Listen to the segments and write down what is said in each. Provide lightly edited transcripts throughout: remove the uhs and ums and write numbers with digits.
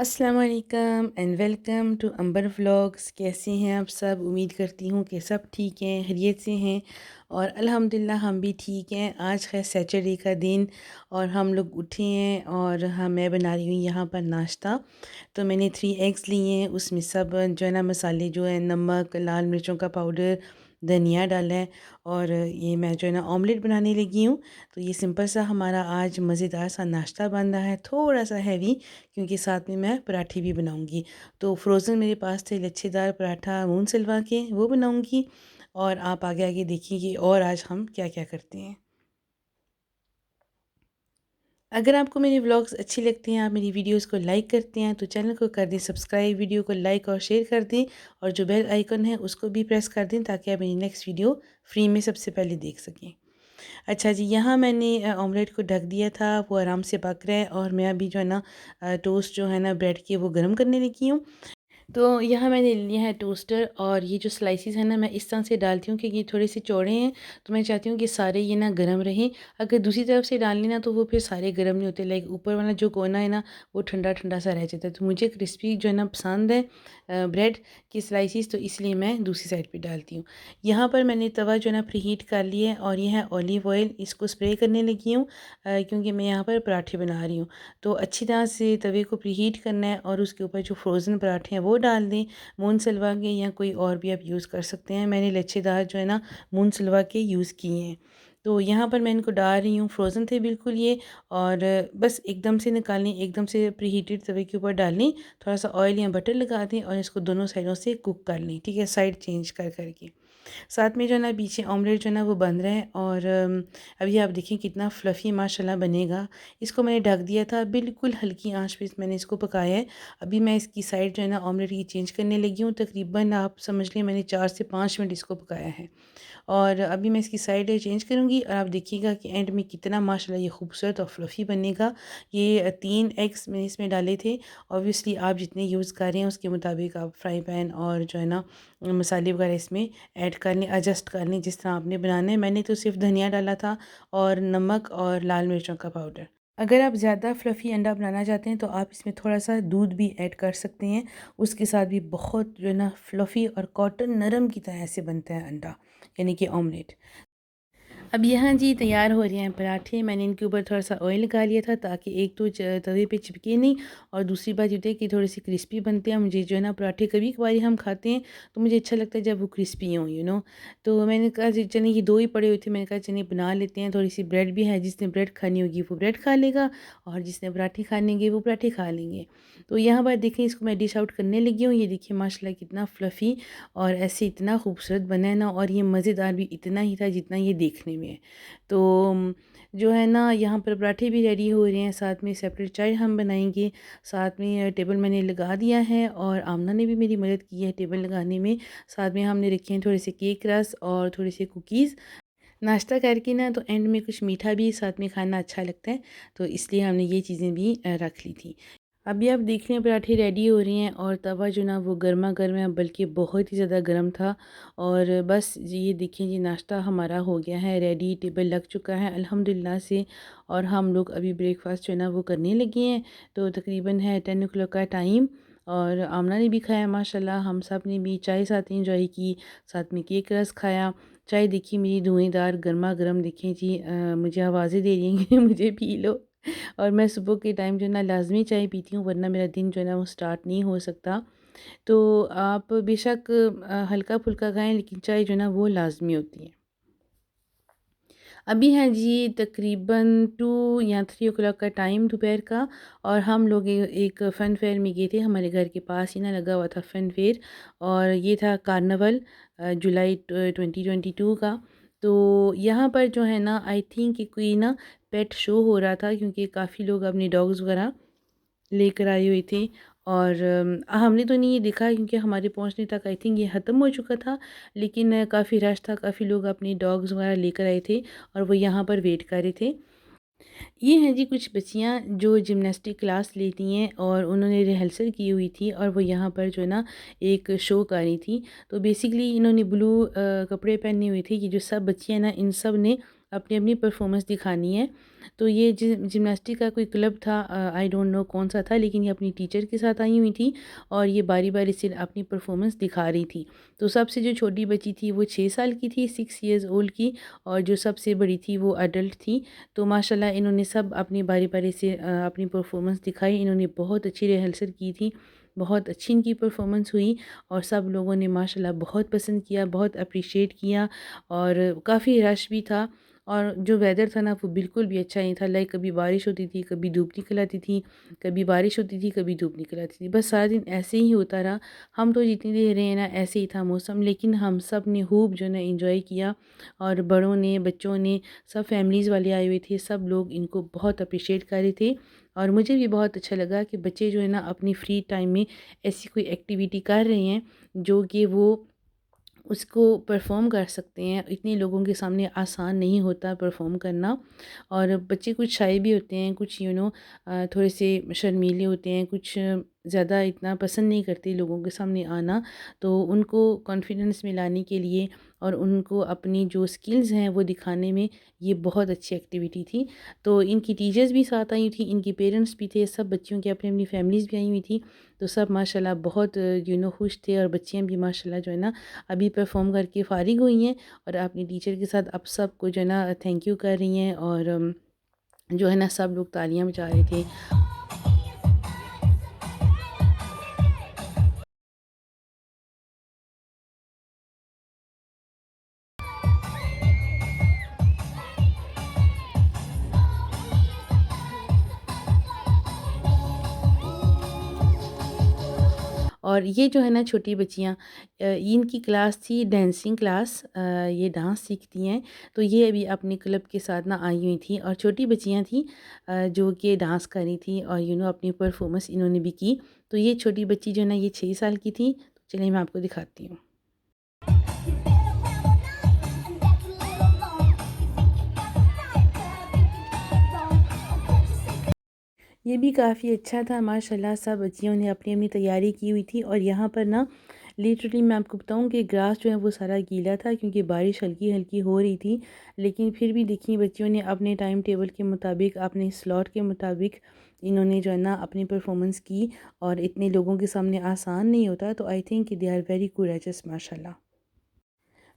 अस्सलाम वालेकुम and welcome to Ambar vlogs. कैसे हैं आप सब? उम्मीद करती हूँ कि सब ठीक हैं, खैरियत से हैं। और अल्हम्दुलिल्लाह हम भी ठीक हैं। आज है सैटरडे का दिन और हम लोग उठे हैं और मैं बना रही हूँ यहाँ पर नाश्ता। तो मैंने 3 एग्स लिए हैं, उसमें सब जो है ना मसाले जो है नमक, लाल मिर्चों का पाउडर, धनिया डाला है। और ये मैं जो है ना ऑमलेट बनाने लगी हूँ। तो ये सिंपल सा हमारा आज मज़ेदार सा नाश्ता बन रहा है, थोड़ा सा हैवी, क्योंकि साथ में मैं पराठे भी बनाऊंगी। तो फ्रोज़न मेरे पास थे लच्छेदार पराठा मून सलवा के, वो बनाऊंगी। और आप आगे आगे देखिए और आज हम क्या क्या करते हैं। अगर आपको मेरे व्लॉग्स अच्छे लगते हैं, आप मेरी वीडियोस को लाइक करते हैं, तो चैनल को कर दें सब्सक्राइब, वीडियो को लाइक और शेयर कर दें। और जो बेल आइकन है उसको भी प्रेस कर दें ताकि आप मेरी नेक्स्ट वीडियो फ्री में सबसे पहले देख सकें। अच्छा जी, यहाँ मैंने ऑमलेट को ढक दिया था, वो आराम से पक रहा है। और मैं अभी जो है ना टोस्ट जो है ना ब्रेड के वो गर्म करने लगी हूँ। तो यहाँ मैंने लिया है टोस्टर और ये जो स्लाइसेस हैं ना मैं इस तरह से डालती हूँ कि ये थोड़े से चौड़े हैं। तो मैं चाहती हूँ कि सारे ये ना गर्म रहें। अगर दूसरी तरफ से डालनी ना तो वो फिर सारे गर्म नहीं होते, लाइक ऊपर वाला जो कोना है ना वो ठंडा ठंडा सा रह जाता है। तो मुझे क्रिस्पी जो है ना पसंद है ब्रेड की स्लाइसिस, तो इसलिए मैं दूसरी साइड पे डालती हूँ। यहाँ पर मैंने तवा जो है ना प्री हीट कर लिया है और ये है ऑलिव ऑयल, इसको स्प्रे करने लगी हूँ क्योंकि मैं यहाँ पर पराठे बना रही हूँ। तो अच्छी तरह से तवे को प्री हीट करना है और उसके ऊपर जो फ्रोज़न पराठे हैं वो डाल दें, मून सलवा के, या कोई और भी आप यूज़ कर सकते हैं। मैंने लच्छेदार जो है ना मून सलवा के यूज़ किए हैं। तो यहाँ पर मैं इनको डाल रही हूँ, फ्रोज़न थे बिल्कुल ये। और बस एकदम से निकालनी, एकदम से प्री हीटेड तवे के ऊपर डालनी, थोड़ा सा ऑयल या बटर लगा दें और इसको दोनों साइडों से कुक कर लें, ठीक है, साइड चेंज कर करके। साथ में जो है ना पीछे ऑमलेट जो है ना वो बन रहा है। और अभी आप देखें कितना फ़्लफ़ी माशाल्लाह बनेगा। इसको मैंने ढक दिया था, बिल्कुल हल्की आंच पे मैंने इसको पकाया है। अभी मैं इसकी साइड जो है ना ऑमलेट की चेंज करने लगी हूँ। तकरीबन आप समझ लें मैंने 4 से 5 मिनट इसको पकाया है। और अभी मैं इसकी साइड चेंज करूँगी और आप देखिएगा कि एंड में कितना माशाल्लाह ये खूबसूरत और फ्लफ़ी बनेगा। ये 3 एग्स मैंने इसमें डाले थे। ऑब्वियसली आप जितने यूज़ कर रहे हैं उसके मुताबिक आप फ्राई पैन और जो है ना मसाले वगैरह इसमें ऐड कर लें, एडजस्ट कर लें जिस तरह आपने बनाना है। मैंने तो सिर्फ धनिया डाला था और नमक और लाल मिर्चों का पाउडर। अगर आप ज़्यादा फ्लफ़ी अंडा बनाना चाहते हैं तो आप इसमें थोड़ा-सा दूध भी ऐड कर सकते हैं। उसके साथ भी बहुत जो है ना फ्लफ़ी और कॉटन नरम की तरह ऐसे बनता है अंडा, यानी कि ऑमलेट। अब यहाँ जी तैयार हो रहे हैं पराठे। मैंने इनके ऊपर थोड़ा-सा ऑयल लगा लिया था ताकि एक तो तवे पे चिपके नहीं, और दूसरी बात ये होती है कि थोड़े-से क्रिस्पी बनते हैं। मुझे जो है ना पराठे कभी-कभार हम खाते हैं तो मुझे अच्छा लगता है जब वो क्रिस्पी हों, तो मैंने कहा जी चलिए ये 2 ही पड़े हुए थे, मैंने कहा चलिए बना लेते हैं। थोड़ी-सी ब्रेड भी है, जिसने ब्रेड खानी होगी वो ब्रेड खा लेगा और जिसने पराठे खाने होंगे वो पराठे खा लेंगे। तो यहाँ पर देखें इसको मैं डिश आउट करने लगी हूँ। ये देखिए माशाल्लाह कितना फ्लफ़ी और ऐसे इतना खूबसूरत बना है ना, और ये मज़ेदार भी इतना ही था जितना ये देखने में है। तो जो है ना यहाँ पर पराठे भी रेडी हो रहे हैं, साथ में सेपरेट चाय हम बनाएंगे। साथ में टेबल मैंने लगा दिया है और आमना ने भी मेरी मदद की है टेबल लगाने में। साथ में हमने रखे हैं थोड़े से केक रस और थोड़े से कुकीज़। नाश्ता करके ना तो एंड में कुछ मीठा भी साथ में खाना अच्छा लगता है, तो इसलिए हमने ये चीज़ें भी रख ली थी। अभी आप देख रहे हैं पराठे रेडी हो रही हैं और तवा जो ना वो गर्मा गर्म है, बल्कि बहुत ही ज़्यादा गर्म था। और बस जी ये देखिए जी नाश्ता हमारा हो गया है रेडी, टेबल लग चुका है अल्हम्दुलिल्लाह से। और हम लोग अभी ब्रेकफास्ट जो है ना वो करने लगे हैं। तो तकरीबन है 10 ओ क्लॉक का टाइम। और आमना ने भी खाया माशाल्लाह, हम सब ने भी चाय साथ इंजॉय की, साथ में केक रस खाया। चाय देखिए मेरी धुएँदार गरमा गर्म, देखें जी मुझे आवाज़ें दे रही हैं कि मुझे पी लो। और मैं सुबह के टाइम जो है ना लाज़मी चाय पीती हूँ, वरना मेरा दिन जो है ना वो स्टार्ट नहीं हो सकता। तो आप बेशक हल्का-फुल्का खाएँ, लेकिन चाय जो है ना वो लाज़मी होती है। अभी है जी तकरीबन 2 या 3 ओ क्लॉक का टाइम दोपहर का। और हम लोग एक फ़न फेयर में गए थे, हमारे घर के पास ही ना लगा हुआ था फ़न फेयर। और ये था कार्निवल जुलाई 2022 का। तो यहाँ पर जो है ना आई थिंक कि कोई ना पेट शो हो रहा था, क्योंकि काफ़ी लोग अपने डॉग्स वगैरह लेकर आई हुई थी। और हमने तो नहीं ये देखा क्योंकि हमारे पहुंचने तक आई थिंक ये ख़त्म हो चुका था। लेकिन काफ़ी रश था, काफ़ी लोग अपनी डॉग्स वगैरह लेकर आए थे और वो यहाँ पर वेट कर रहे थे। ये हैं जी कुछ बच्चियाँ जो जिमनास्टिक क्लास लेती हैं और उन्होंने रिहर्सल की हुई थी और वो यहाँ पर जो है ना एक शो कर रही थी। तो बेसिकली इन्होंने ब्लू कपड़े पहने हुए थे। ये जो सब बच्चियाँ ना इन सब ने अपनी अपनी परफॉर्मेंस दिखानी है। तो ये जिमनास्टिक का कोई क्लब था, आई डोंट नो कौन-सा था, लेकिन ये अपनी टीचर के साथ आई हुई थी और ये बारी-बारी से अपनी परफ़ॉर्मेंस दिखा रही थी। तो सबसे जो छोटी बच्ची थी वो 6 साल की थी, 6 इयर्स ओल्ड की, और जो सबसे बड़ी थी वो एडल्ट थी। तो माशाल्लाह इन्होंने सब अपनी बारी-बारी से अपनी परफ़ॉर्मेंस दिखाई। इन्होंने बहुत अच्छी रिहर्सल की थी, बहुत अच्छी इनकी परफ़ॉर्मेंस हुई और सब लोगों ने माशाल्लाह बहुत पसंद किया, बहुत एप्रिशिएट किया और काफ़ी रश भी था। और जो वेदर था ना वो बिल्कुल भी अच्छा नहीं था, लाइक कभी बारिश होती थी, कभी धूप निकल आती थी, कभी बारिश होती थी, कभी धूप निकल आती थी। बस सारा दिन ऐसे ही होता रहा। हम तो जितनी देर रहे ना ऐसे ही था मौसम, लेकिन हम सब ने खूब जो है ना एंजॉय किया और बड़ों ने, बच्चों ने, सब फैमिलीज़ वाले आए हुए थे, सब लोग इनको बहुत अप्रिशिएट कर रहे थे। और मुझे भी बहुत अच्छा लगा कि बच्चे जो है ना अपनी फ्री टाइम में ऐसी कोई एक्टिविटी कर रहे हैं जो कि वो उसको परफ़ॉर्म कर सकते हैं। इतने लोगों के सामने आसान नहीं होता परफ़ॉर्म करना, और बच्चे कुछ शाय भी होते हैं, कुछ थोड़े से शर्मीले होते हैं, कुछ ज़्यादा इतना पसंद नहीं करते लोगों के सामने आना। तो उनको कॉन्फिडेंस में लाने के लिए और उनको अपनी जो स्किल्स हैं वो दिखाने में ये बहुत अच्छी एक्टिविटी थी। तो इनकी टीचर्स भी साथ आई थी, इनके पेरेंट्स भी थे, सब बच्चियों की अपनी-अपनी फैमिलीज़ भी आई हुई थी। तो सब माशाल्लाह बहुत खुश थे और बच्चियाँ भी माशाल्लाह जो है ना अभी परफ़ॉर्म करके फ़ारिग हुई हैं और अपनी टीचर के साथ अब सबको जो है ना थैंक यू कर रही हैं, और जो है ना सब लोग तालियाँ बजा रहे थे। और ये जो है ना छोटी बच्चियाँ, इनकी क्लास थी डांसिंग क्लास, ये डांस सीखती हैं। तो ये अभी अपने क्लब के साथ ना आई हुई थी और छोटी बच्चियाँ थी जो कि डांस कर रही थी और अपनी परफॉर्मेंस इन्होंने भी की। तो ये छोटी बच्ची जो है ना ये 6 साल की थी। तो चलिए मैं आपको दिखाती हूँ। ये भी काफ़ी अच्छा था माशाल्लाह, सब बच्चियों ने अपनी-अपनी तैयारी की हुई थी और यहाँ पर ना लिटरली मैं आपको बताऊँ कि ग्रास जो है वो सारा गीला था क्योंकि बारिश हल्की-हल्की हो रही थी। लेकिन फिर भी देखिए बच्चियों ने अपने टाइम टेबल के मुताबिक, अपने स्लॉट के मुताबिक इन्होंने जो है ना अपनी परफ़ॉर्मेंस की और इतने लोगों के सामने आसान नहीं होता। तो I think they are very courageous माशाल्लाह।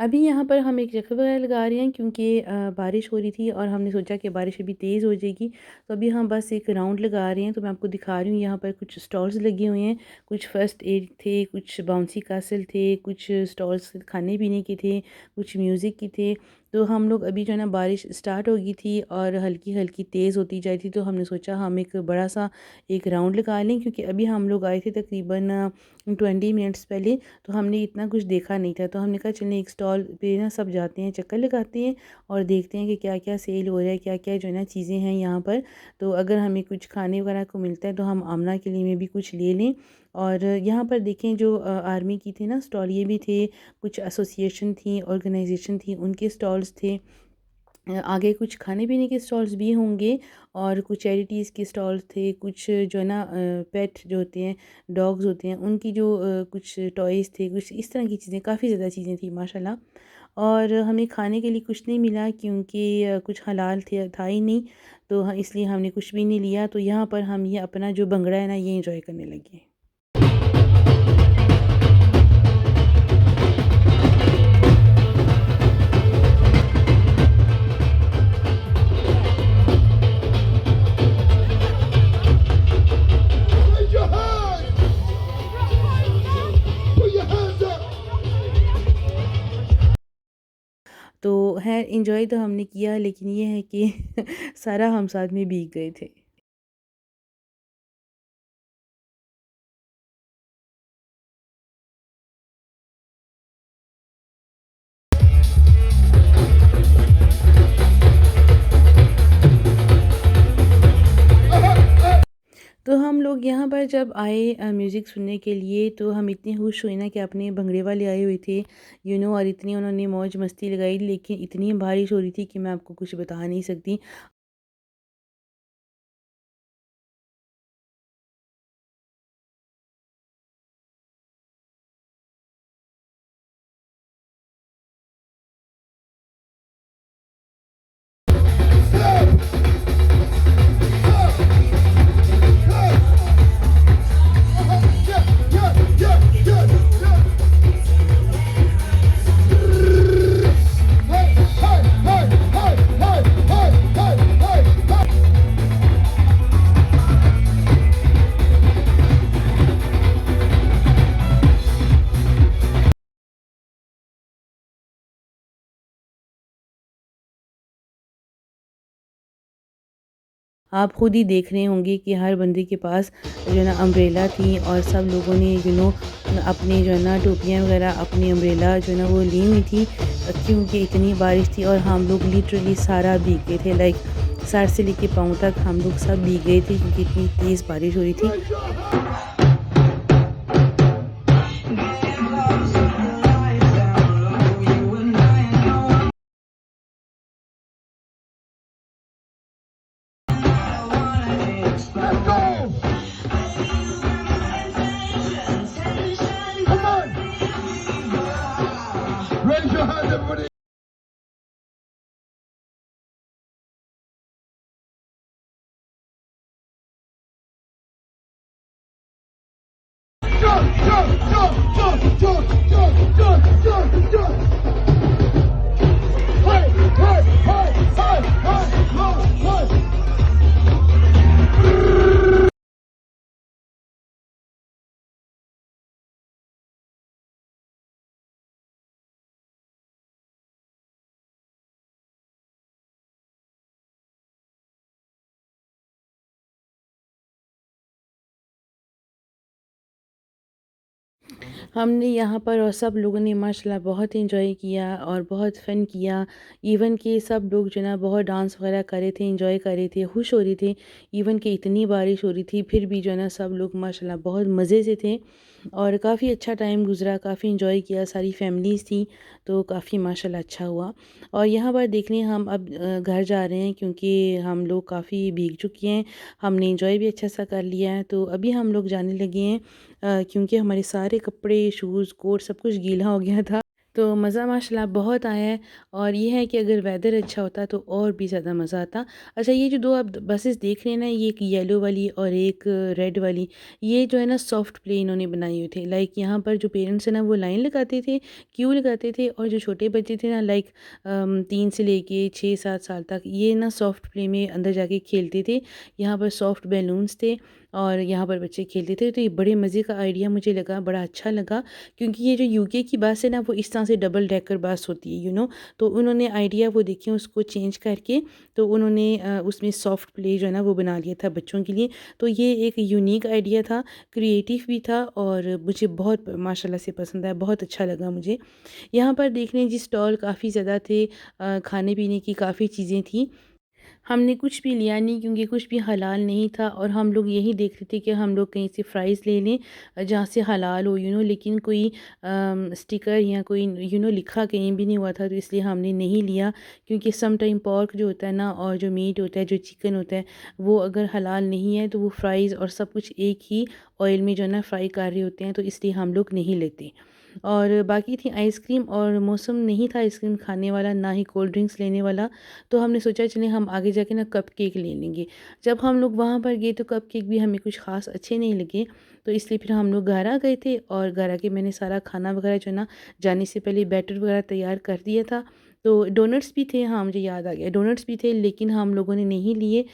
अभी यहाँ पर हम एक जगह वगैरह लगा रहे हैं क्योंकि बारिश हो रही थी और हमने सोचा कि बारिश अभी तेज़ हो जाएगी, तो अभी हम बस एक राउंड लगा रहे हैं। तो मैं आपको दिखा रही हूँ, यहाँ पर कुछ स्टॉल्स लगे हुए हैं, कुछ फर्स्ट एड थे, कुछ बाउंसी कासल थे, कुछ स्टॉल्स खाने पीने के थे, कुछ म्यूज़िक के थे। तो हम लोग अभी जो है ना बारिश स्टार्ट हो गई थी और हल्की हल्की तेज़ होती जा रही थी, तो हमने सोचा हम एक बड़ा सा एक राउंड लगा लें क्योंकि अभी हम लोग आए थे तकरीबन 20 मिनट्स पहले। तो हमने इतना कुछ देखा नहीं था, तो हमने कहा चलें एक स्टॉल पे ना सब जाते हैं, चक्कर लगाते हैं और देखते हैं कि क्या क्या सेल हो रहा है, क्या क्या जो है ना चीज़ें हैं यहाँ पर। तो अगर हमें कुछ खाने वगैरह को मिलता है तो हम आमना के लिए में भी कुछ ले लें। और यहाँ पर देखें जो आर्मी की थी ना स्टॉल, ये भी थे, कुछ एसोसिएशन थी, ऑर्गेनाइजेशन थी, उनके स्टॉल्स थे। आगे कुछ खाने पीने के स्टॉल्स भी होंगे और कुछ चैरिटीज़ के स्टॉल्स थे, कुछ जो है ना पेट जो होते हैं, डॉग्स होते हैं, उनकी जो कुछ टॉयज़ थे, कुछ इस तरह की चीज़ें, काफ़ी ज़्यादा चीज़ें थी माशाल्लाह। और हमें खाने के लिए कुछ नहीं मिला क्योंकि कुछ हलाल थे था ही नहीं, तो इसलिए हमने कुछ भी नहीं लिया। तो यहाँ पर हम ये अपना जो भंगड़ा है ना ये एंजॉय करने लगे। Raise your hands. Put your hands up. तो है एंजॉय तो हमने किया, लेकिन ये है कि सारा हम साथ में भीग गए थे। तो हम लोग यहाँ पर जब आए म्यूज़िक सुनने के लिए, तो हम इतने खुश हुए ना कि अपने भंगड़े वाले आए हुए थे, और इतनी उन्होंने मौज मस्ती लगाई, लेकिन इतनी बारिश हो रही थी कि मैं आपको कुछ बता नहीं सकती। Step. आप खुद ही देख रहे होंगे कि हर बंदे के पास जो है ना अम्ब्रेला थी और सब लोगों ने अपने जो है ना टोपियाँ वगैरह अपनी अम्ब्रेला जो है ना वो ली हुई थी, क्योंकि इतनी बारिश थी और हम लोग लिटरली सारा भीग गए थे। लाइक सर से लेके पाँव तक हम लोग सब भीग गए थे क्योंकि इतनी तेज़ बारिश हो रही थी। Raise your hand. Let's go. Come on. Raise your hand, everybody. Jump, jump, jump, jump, jump, jump, jump, jump, jump. Hey, hey, hey, hey, hey, hey, hey. हमने यहाँ पर और सब लोगों ने माशाल्लाह बहुत एंजॉय किया और बहुत फ़न किया। इवन कि सब लोग जो है ना बहुत डांस वगैरह कर रहे थे, एंजॉय कर रहे थे, खुश हो रहे थे। इवन कि इतनी बारिश हो रही थी फिर भी जो है ना सब लोग माशाल्लाह बहुत मज़े से थे और काफ़ी अच्छा टाइम गुज़रा, काफ़ी एंजॉय किया, सारी फैमिलीज़ थी तो काफ़ी माशाल्लाह अच्छा हुआ। और यहाँ पर देखने हम अब घर जा रहे हैं क्योंकि हम लोग काफ़ी भीग चुके हैं, हमने एंजॉय भी अच्छा सा कर लिया है। तो अभी हम लोग जाने लगे हैं क्योंकि हमारे सारे कपड़े, शूज़, कोट सब कुछ गीला हो गया था। तो मज़ा माशाल्लाह बहुत आया है और ये है कि अगर वेदर अच्छा होता तो और भी ज़्यादा मज़ा आता। अच्छा, ये जो 2 आप बसेस देख रहे हैं ना, ये एक येलो वाली और एक रेड वाली, ये जो है ना सॉफ्ट प्ले इन्होंने बनाए हुए थे। लाइक यहाँ पर जो पेरेंट्स हैं ना वो लाइन लगाते थे, क्यू लगाते थे और जो छोटे बच्चे थे ना लाइक 3 से लेके 6-7 साल तक ये ना सॉफ्ट प्ले में अंदर जाके खेलते थे। यहाँ पर सॉफ्ट बैलून्स थे और यहाँ पर बच्चे खेलते थे। तो ये बड़े मज़े का आइडिया मुझे लगा, बड़ा अच्छा लगा क्योंकि ये जो यूके की बस है ना वो इस तरह से डबल डेकर बस होती है तो उन्होंने आइडिया वो देखिए उसको चेंज करके तो उन्होंने उसमें सॉफ्ट प्ले जो है ना वो बना लिया था बच्चों के लिए। तो ये एक यूनिक आइडिया था, क्रिएटिव भी था और मुझे बहुत माशाल्लाह से पसंद आया, बहुत अच्छा लगा मुझे। यहाँ पर देखने जी स्टॉल काफ़ी ज़्यादा थे, खाने पीने की काफ़ी चीज़ें थी। हमने कुछ भी लिया नहीं क्योंकि कुछ भी हलाल नहीं था और हम लोग यही देख रहे थे कि हम लोग कहीं से फ्राइज़ ले लें जहाँ से हलाल हो लेकिन कोई स्टिकर या कोई लिखा कहीं भी नहीं हुआ था तो इसलिए हमने नहीं लिया क्योंकि सम टाइम पोर्क जो होता है ना और जो मीट होता है, जो चिकन होता है, वो अगर हलाल नहीं है तो वो फ्राइज़ और सब कुछ एक ही ऑयल में जो है ना फ्राई कर रहे होते हैं, तो इसलिए हम लोग नहीं लेते। और बाकी थी आइसक्रीम और मौसम नहीं था आइसक्रीम खाने वाला, ना ही कोल्ड ड्रिंक्स लेने वाला, तो हमने सोचा चलें हम आगे जाके ना कप केक ले लेंगे। जब हम लोग वहाँ पर गए तो कप केक भी हमें कुछ ख़ास अच्छे नहीं लगे, तो इसलिए फिर हम लोग घर आ गए थे और घर आके मैंने सारा खाना वगैरह जो है ना जाने से पहले बैटर वगैरह तैयार कर दिया था। तो डोनट्स भी थे, हाँ मुझे याद आ गया, डोनट्स भी थे लेकिन हम लोगों ने नहीं लिए।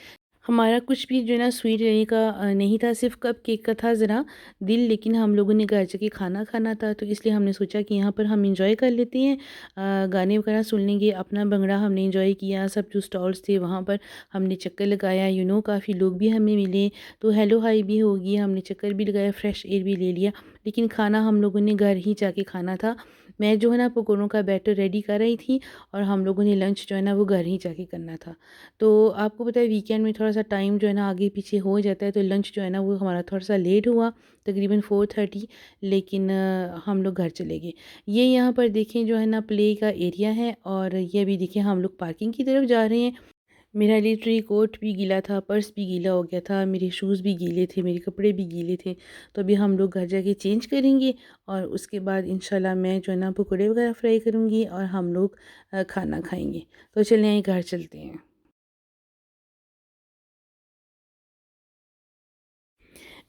हमारा कुछ भी जो है ना स्वीट लेने का नहीं था, सिर्फ़ कप केक का था ज़रा दिल, लेकिन हम लोगों ने घर जाके खाना खाना था तो इसलिए हमने सोचा कि यहाँ पर हम एंजॉय कर लेते हैं। गाने वगैरह सुन लेंगे, अपना भंगड़ा हमने एंजॉय किया, सब जो स्टॉल्स थे वहाँ पर हमने चक्कर लगाया, काफ़ी लोग भी हमें मिले तो हेलो हाय भी हो गई, हमने चक्कर भी लगाया, फ्रेश एयर भी ले लिया। लेकिन खाना हम लोगों ने घर ही जाके खाना था। मैं जो है ना पकौड़ों का बैटर रेडी कर रही थी और हम लोगों ने लंच जो है ना वो घर ही जाके करना था। तो आपको पता है वीकेंड में थोड़ा-सा टाइम जो है ना आगे पीछे हो जाता है, तो लंच जो है ना वो हमारा थोड़ा-सा लेट हुआ, तकरीबन 4:30, लेकिन हम लोग घर चले गए। ये यहाँ पर देखें जो है ना प्ले का एरिया है और ये अभी देखिए हम लोग पार्किंग की तरफ जा रहे हैं। मेरा लिटरली कोट भी गीला था, पर्स भी गीला हो गया था, मेरे शूज़ भी गीले थे, मेरे कपड़े भी गीले थे। तो अभी हम लोग घर जाके चेंज करेंगे और उसके बाद इंशाल्लाह मैं जो है ना पकौड़े वगैरह फ्राई करूँगी और हम लोग खाना खाएँगे। तो चलें आइए घर चलते हैं।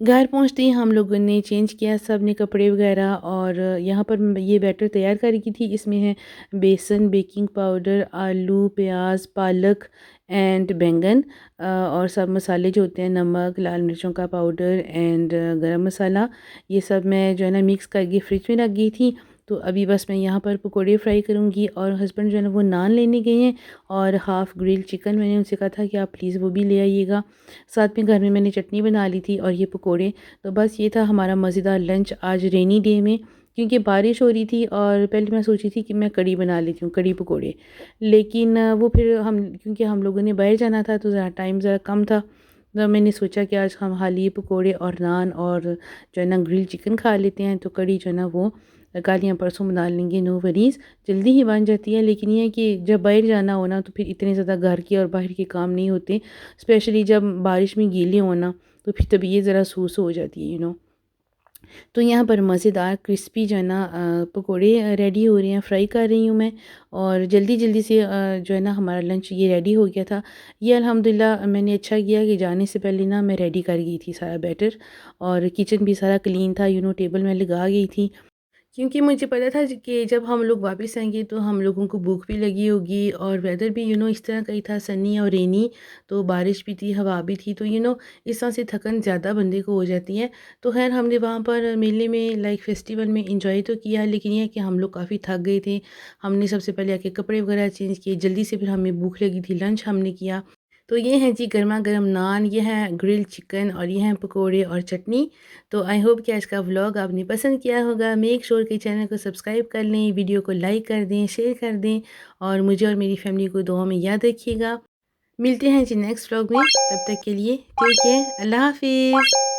घर पहुँचते ही हम लोगों ने चेंज किया, सब ने कपड़े वगैरह और यहाँ पर ये बैटर तैयार करी की थी। इसमें है बेसन, बेकिंग पाउडर, आलू, प्याज, पालक एंड बैंगन और सब मसाले जो होते हैं, नमक, लाल मिर्चों का पाउडर एंड गरम मसाला, ये सब मैं जो है ना मिक्स करके फ्रिज में रख गई थी तो अभी बस मैं यहाँ पर पकोड़े फ्राई करूँगी और हस्बैंड जो है ना वो नान लेने गए हैं और हाफ़ ग्रिल चिकन मैंने उनसे कहा था कि आप प्लीज़ वो भी ले आइएगा। साथ में घर में मैंने चटनी बना ली थी और ये पकोड़े। तो बस ये था हमारा मज़ेदार लंच आज रेनी डे में, क्योंकि बारिश हो रही थी और पहले मैं सोची थी कि मैं कढ़ी बना लेती हूँ, कढ़ी पकोड़े। लेकिन वो फिर हम क्योंकि हम लोगों ने बाहर जाना था तो ज़रा टाइम ज़रा कम था। तो मैंने सोचा कि आज हम हाली पकोड़े और नान और जो है ना ग्रिल चिकन खा लेते हैं, तो कढ़ी जो है ना वो कल या परसों बना लेंगे, नो वरीज़। जल्दी ही बन जाती है, लेकिन ये है कि जब बाहर जाना हो ना तो फिर इतने ज़्यादा घर के और बाहर के काम नहीं होते, स्पेशली जब बारिश में गीले हो ना तो फिर तबीयत ज़रा सू हो जाती है, तो यहाँ पर मज़ेदार क्रिस्पी जो है ना पकोड़े रेडी हो रहे हैं, फ्राई कर रही हूँ मैं। और जल्दी-जल्दी से जो है ना हमारा लंच ये रेडी हो गया था। ये अल्हम्दुलिल्लाह मैंने अच्छा किया कि जाने से पहले ना मैं रेडी कर गई थी सारा बैटर, और किचन भी सारा क्लीन था, टेबल मैं लगा गई थी। क्योंकि मुझे पता था कि जब हम लोग वापस आएँगे तो हम लोगों को भूख भी लगी होगी, और वेदर भी इस तरह का ही था, सनी और रेनी। तो बारिश भी थी, हवा भी थी, तो इस तरह से थकन ज़्यादा बंदे को हो जाती है। तो ख़ैर हमने वहाँ पर मेले में लाइक फेस्टिवल में एंजॉय तो किया, लेकिन ये है कि हम लोग काफ़ी थक गए थे। हमने सबसे पहले आके कपड़े वगैरह चेंज किए, जल्दी से फिर हमें भूख लगी थी, लंच हमने किया। तो ये हैं जी गरमा-गरम नान, ये है ग्रिल्ड चिकन और ये हैं पकोड़े और चटनी। तो आई होप कि आज का व्लॉग आपने पसंद किया होगा। मेक श्योर कि चैनल को सब्सक्राइब कर लें, वीडियो को लाइक कर दें, शेयर कर दें, और मुझे और मेरी फैमिली को दुआ में याद रखिएगा। मिलते हैं जी नेक्स्ट व्लॉग में, तब तक के लिए टेक केयर, अल्लाह हाफ़िज़।